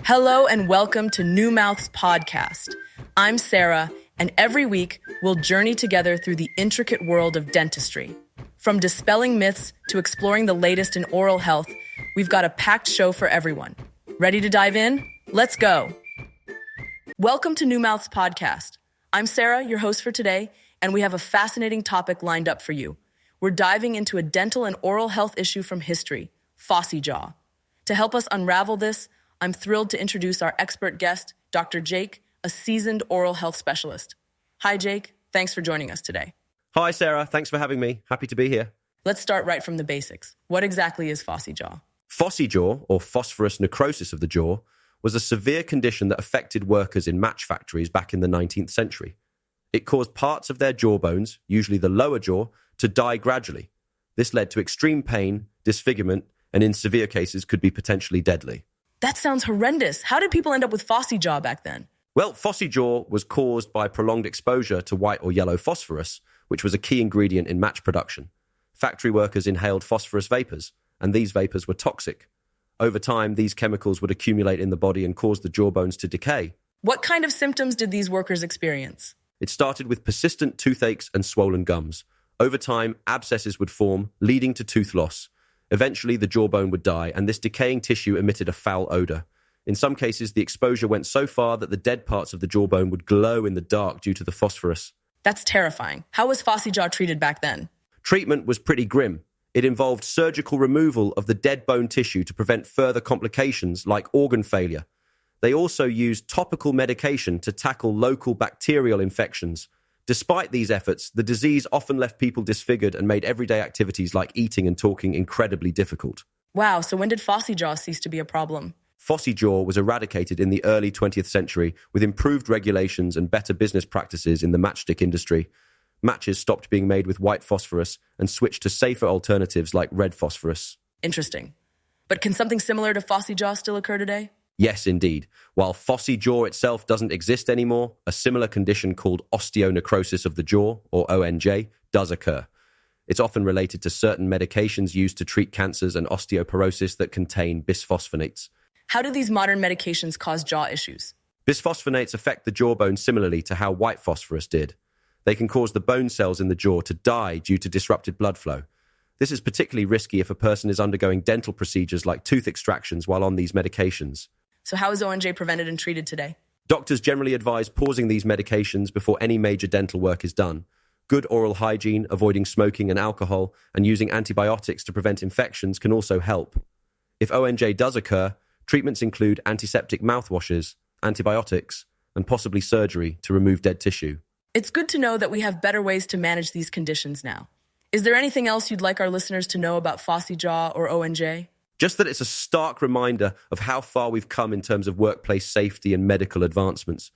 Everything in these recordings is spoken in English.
Hello and welcome to NewMouth's podcast. I'm Sarah, and every week we'll journey together through the intricate world of dentistry. From dispelling myths to exploring the latest in oral health, we've got a packed show for everyone. Ready to dive in? Let's go. Welcome to NewMouth's podcast. I'm Sarah, your host for today, and we have a fascinating topic lined up for you. We're diving into a dental and oral health issue from history, Phossy Jaw. To help us unravel this, I'm thrilled to introduce our expert guest, Dr. Jake, a seasoned oral health specialist. Hi, Jake. Thanks for joining us today. Hi, Sarah. Thanks for having me. Happy to be here. Let's start right from the basics. What exactly is Phossy Jaw? Phossy jaw, or phosphorus necrosis of the jaw, was a severe condition that affected workers in match factories back in the 19th century. It caused parts of their jawbones, usually the lower jaw, to die gradually. This led to extreme pain, disfigurement, and in severe cases could be potentially deadly. That sounds horrendous. How did people end up with Phossy Jaw back then? Well, Phossy jaw was caused by prolonged exposure to white or yellow phosphorus, which was a key ingredient in match production. Factory workers inhaled phosphorus vapors, and these vapors were toxic. Over time, these chemicals would accumulate in the body and cause the jawbones to decay. What kind of symptoms did these workers experience? It started with persistent toothaches and swollen gums. Over time, abscesses would form, leading to tooth loss. Eventually, the jawbone would die, and this decaying tissue emitted a foul odor. In some cases, the exposure went so far that the dead parts of the jawbone would glow in the dark due to the phosphorus. That's terrifying. How was Phossy Jaw treated back then? Treatment was pretty grim. It involved surgical removal of the dead bone tissue to prevent further complications like organ failure. They also used topical medication to tackle local bacterial infections. Despite these efforts, the disease often left people disfigured and made everyday activities like eating and talking incredibly difficult. Wow, so when did Phossy Jaw cease to be a problem? Phossy jaw was eradicated in the early 20th century with improved regulations and better business practices in the matchstick industry. Matches stopped being made with white phosphorus and switched to safer alternatives like red phosphorus. Interesting. But can something similar to Phossy Jaw still occur today? Yes, indeed. While Phossy jaw itself doesn't exist anymore, a similar condition called osteonecrosis of the jaw, or ONJ, does occur. It's often related to certain medications used to treat cancers and osteoporosis that contain bisphosphonates. How do these modern medications cause jaw issues? Bisphosphonates affect the jawbone similarly to how white phosphorus did. They can cause the bone cells in the jaw to die due to disrupted blood flow. This is particularly risky if a person is undergoing dental procedures like tooth extractions while on these medications. So how is ONJ prevented and treated today? Doctors generally advise pausing these medications before any major dental work is done. Good oral hygiene, avoiding smoking and alcohol, and using antibiotics to prevent infections can also help. If ONJ does occur, treatments include antiseptic mouthwashes, antibiotics, and possibly surgery to remove dead tissue. It's good to know that we have better ways to manage these conditions now. Is there anything else you'd like our listeners to know about Phossy Jaw or ONJ? Just that it's a stark reminder of how far we've come in terms of workplace safety and medical advancements.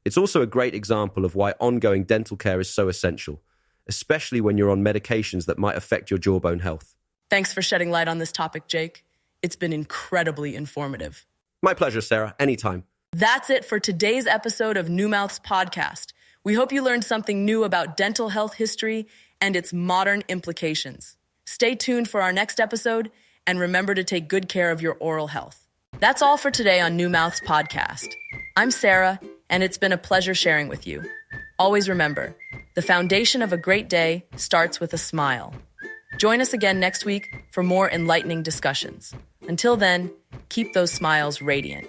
It's also a great example of why ongoing dental care is so essential, especially when you're on medications that might affect your jawbone health. Thanks for shedding light on this topic, Jake. It's been incredibly informative. My pleasure, Sarah. Anytime. That's it for today's episode of NewMouth's podcast. We hope you learned something new about dental health history and its modern implications. Stay tuned for our next episode, and remember to take good care of your oral health. That's all for today on NewMouth's podcast. I'm Sarah, and it's been a pleasure sharing with you. Always remember, the foundation of a great day starts with a smile. Join us again next week for more enlightening discussions. Until then, keep those smiles radiant.